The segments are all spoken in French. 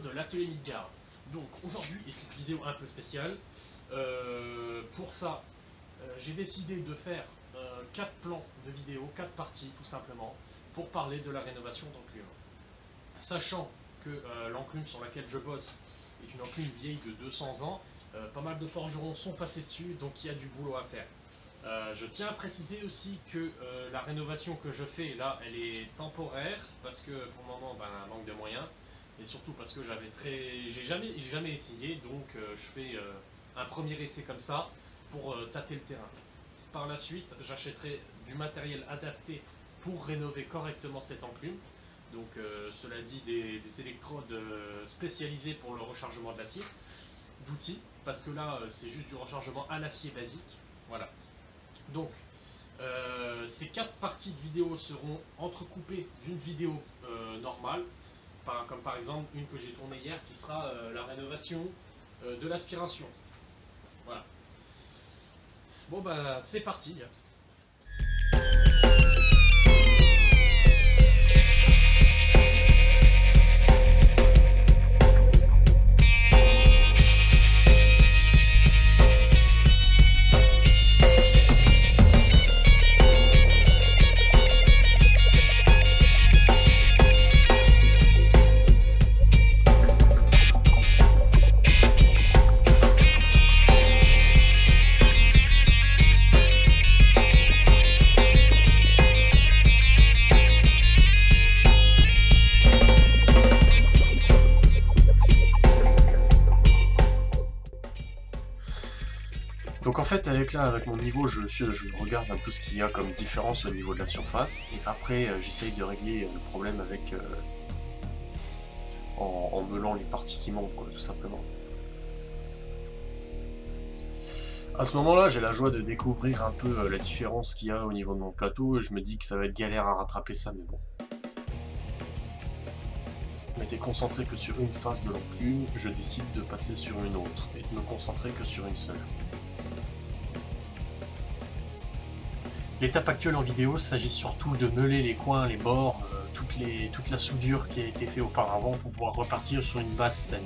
de l'atelier Midgard. Donc aujourd'hui est une vidéo un peu spéciale. Pour ça, j'ai décidé de faire 4 plans de vidéo, 4 parties tout simplement, pour parler de la rénovation d'enclume. Sachant que l'enclume sur laquelle je bosse est une enclume vieille de 200 ans, pas mal de forgerons sont passés dessus, donc il y a du boulot à faire. Je tiens à préciser aussi que la rénovation que je fais là, elle est temporaire, parce que pour le moment, manque de moyens, et surtout parce que j'ai jamais essayé, donc je fais un premier essai comme ça pour tâter le terrain. Par la suite, j'achèterai du matériel adapté pour rénover correctement cette enclume. Donc cela dit, des électrodes spécialisées pour le rechargement de l'acier, d'outils, parce que là c'est juste du rechargement à l'acier basique. Voilà. Donc ces 4 parties de vidéo seront entrecoupées d'une vidéo normale, comme par exemple une que j'ai tournée hier qui sera la rénovation de l'aspiration. Voilà. Bon bah c'est parti. Donc en fait avec mon niveau je regarde un peu ce qu'il y a comme différence au niveau de la surface et après j'essaye de régler le problème avec en meulant les parties qui manquent quoi, tout simplement. À ce moment là j'ai la joie de découvrir un peu la différence qu'il y a au niveau de mon plateau et je me dis que ça va être galère à rattraper ça, mais bon. Je m'étais concentré que sur une face de l'enclume, je décide de passer sur une autre et de me concentrer que sur une seule. L'étape actuelle en vidéo s'agit surtout de meuler les coins, les bords, toute la soudure qui a été faite auparavant pour pouvoir repartir sur une base saine.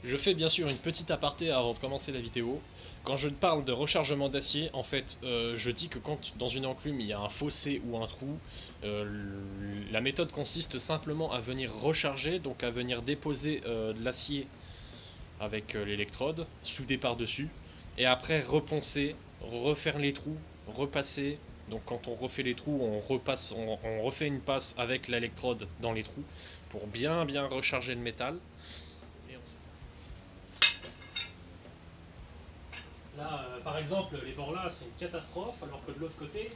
Je fais bien sûr une petite aparté avant de commencer la vidéo. Quand je parle de rechargement d'acier, en fait, je dis que quand dans une enclume il y a un fossé ou un trou, la méthode consiste simplement à venir recharger, donc à venir déposer de l'acier avec l'électrode, souder par-dessus, et après reponcer, refaire les trous, repasser. Donc quand on refait les trous, on refait une passe avec l'électrode dans les trous pour bien recharger le métal. Là, par exemple, les bords là, c'est une catastrophe, alors que de l'autre côté,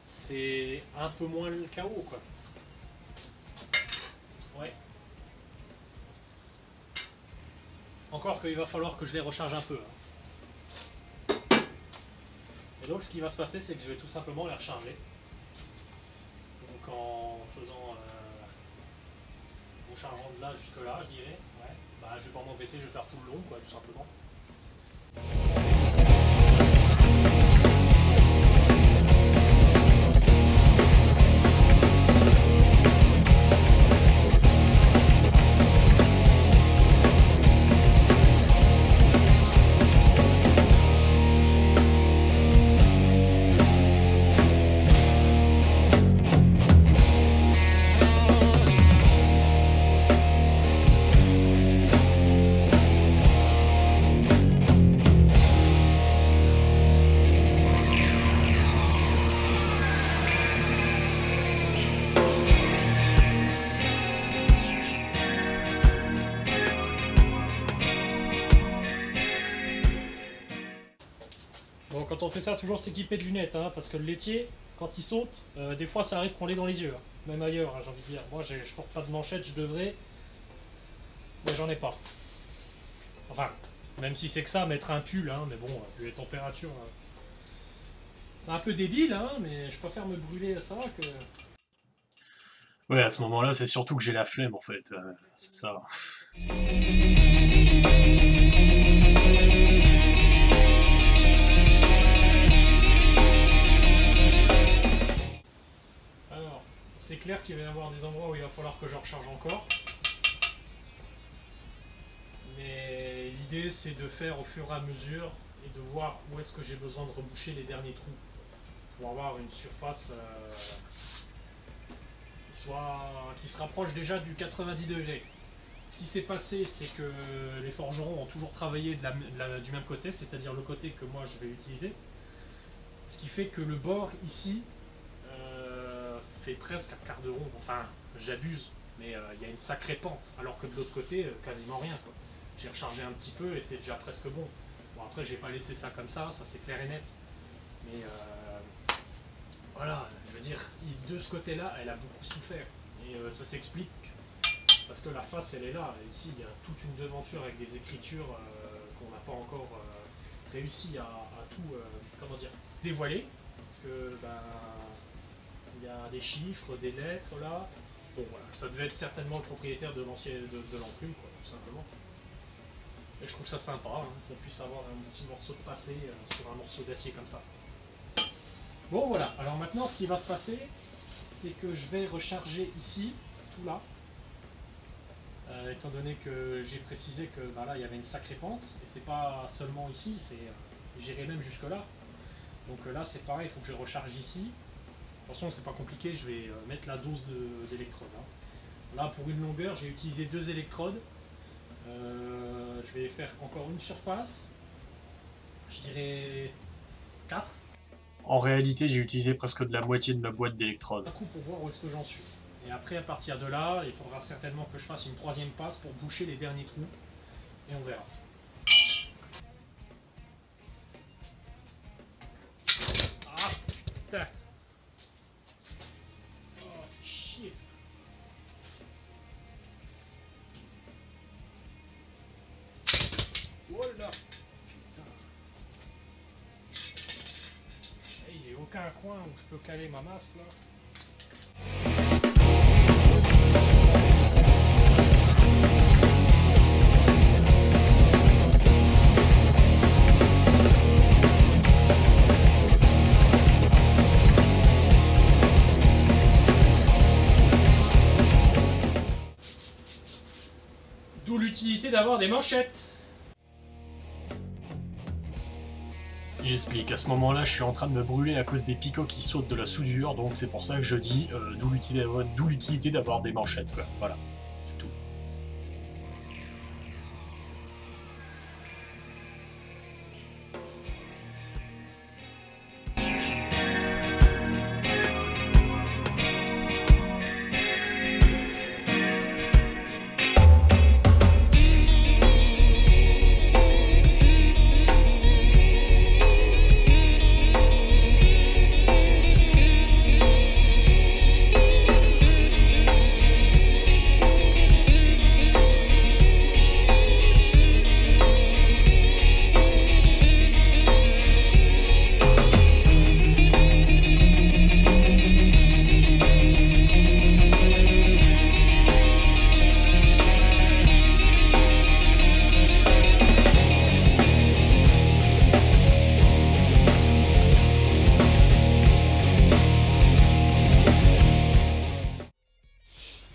c'est un peu moins le chaos, quoi. Ouais. Encore qu'il va falloir que je les recharge un peu. Hein. Et donc, ce qui va se passer, c'est que je vais tout simplement les recharger. Donc, en faisant... en chargeant de là jusque là, je dirais. Ouais. Bah, je vais pas m'embêter, je vais faire tout le long, quoi, tout simplement. Bon, quand on fait ça, toujours s'équiper de lunettes, hein, parce que le laitier, quand il saute, des fois ça arrive qu'on l'ait dans les yeux, hein, même ailleurs, hein, j'ai envie de dire. Moi, je porte pas de manchette, je devrais, mais j'en ai pas. Enfin, même si c'est que ça, mettre un pull, hein, mais bon, vu les températures, c'est un peu débile, hein, mais je préfère me brûler à ça que... Ouais, à ce moment-là, c'est surtout que j'ai la flemme, en fait. C'est ça. Alors, c'est clair qu'il va y avoir des endroits où il va falloir que je recharge encore. Mais l'idée, c'est de faire au fur et à mesure et de voir où est-ce que j'ai besoin de reboucher les derniers trous pour avoir une surface qui se rapproche déjà du 90 degrés. Ce qui s'est passé, c'est que les forgerons ont toujours travaillé du même côté, c'est-à-dire le côté que moi je vais utiliser. Ce qui fait que le bord ici fait presque un quart de rond. Enfin, j'abuse, mais il y a une sacrée pente, alors que de l'autre côté, quasiment rien, quoi. J'ai rechargé un petit peu et c'est déjà presque bon. Bon, après, j'ai pas laissé ça comme ça c'est clair et net. Mais voilà, je veux dire, de ce côté-là, elle a beaucoup souffert. Et ça s'explique parce que la face, elle est là. Et ici, il y a toute une devanture avec des écritures qu'on n'a pas encore réussi à tout, comment dire, dévoiler. Parce que, ben, il y a des chiffres, des lettres là. Bon, voilà, ça devait être certainement le propriétaire de l'enclume, quoi, tout simplement. Et je trouve ça sympa hein, qu'on puisse avoir un petit morceau de passé sur un morceau d'acier comme ça. Bon voilà, alors maintenant ce qui va se passer, c'est que je vais recharger ici, tout là, étant donné que j'ai précisé que bah, là il y avait une sacrée pente, et c'est pas seulement ici, j'irai même jusque là. Donc là c'est pareil, il faut que je recharge ici. De toute façon c'est pas compliqué, je vais mettre la dose d'électrodes. Hein. Là pour une longueur, j'ai utilisé 2 électrodes. Je vais faire encore une surface, je dirais 4. En réalité, j'ai utilisé presque de la moitié de ma boîte d'électrodes. Un coup pour voir où est-ce que j'en suis. Et après, à partir de là, il faudra certainement que je fasse une 3e passe pour boucher les derniers trous. Et on verra. Ah, putain. Oh, c'est chier ça. Oh là. Putain. Hey, j'ai aucun coin où je peux caler ma masse là. D'où l'utilité d'avoir des manchettes. J'explique, à ce moment-là, je suis en train de me brûler à cause des picots qui sautent de la soudure, donc c'est pour ça que je dis d'où l'utilité d'avoir des manchettes, quoi. Voilà, c'est tout.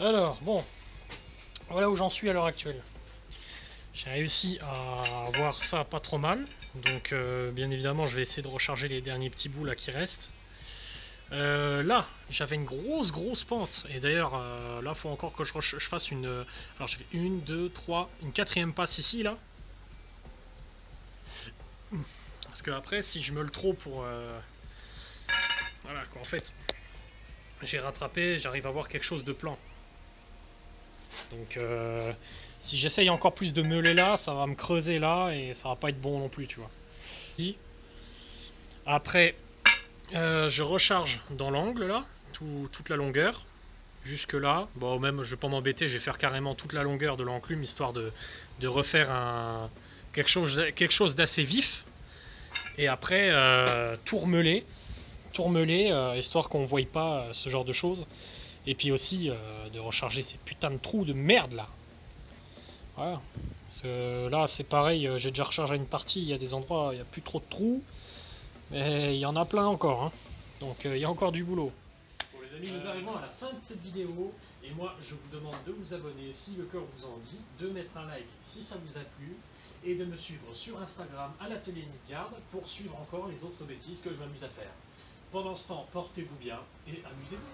Alors, bon, voilà où j'en suis à l'heure actuelle. J'ai réussi à avoir ça pas trop mal. Donc, bien évidemment, je vais essayer de recharger les derniers petits bouts là qui restent. Là, j'avais une grosse pente. Et d'ailleurs, là, il faut encore que je fasse une... Alors, j'avais 1, 2, 3, une 4e passe ici, là. Parce que après, si je me le trop pour... Voilà, quoi, en fait, j'ai rattrapé, j'arrive à avoir quelque chose de plan. Donc, si j'essaye encore plus de meuler là, ça va me creuser là et ça va pas être bon non plus, tu vois. Après, je recharge dans l'angle là, toute la longueur, jusque là. Bon, même je vais pas m'embêter, je vais faire carrément toute la longueur de l'enclume histoire de refaire quelque chose d'assez vif. Et après, tout remeler, histoire qu'on ne voie pas ce genre de choses. Et puis aussi de recharger ces putains de trous de merde là. Voilà. Parce que là c'est pareil, j'ai déjà rechargé une partie, il y a des endroits, il n'y a plus trop de trous. Mais il y en a plein encore. Hein. Donc il y a encore du boulot. Bon les amis, nous arrivons à la fin de cette vidéo. Et moi je vous demande de vous abonner si le cœur vous en dit, de mettre un like si ça vous a plu. Et de me suivre sur Instagram à l'atelier Midgard pour suivre encore les autres bêtises que je m'amuse à faire. Pendant ce temps, portez-vous bien et amusez-vous.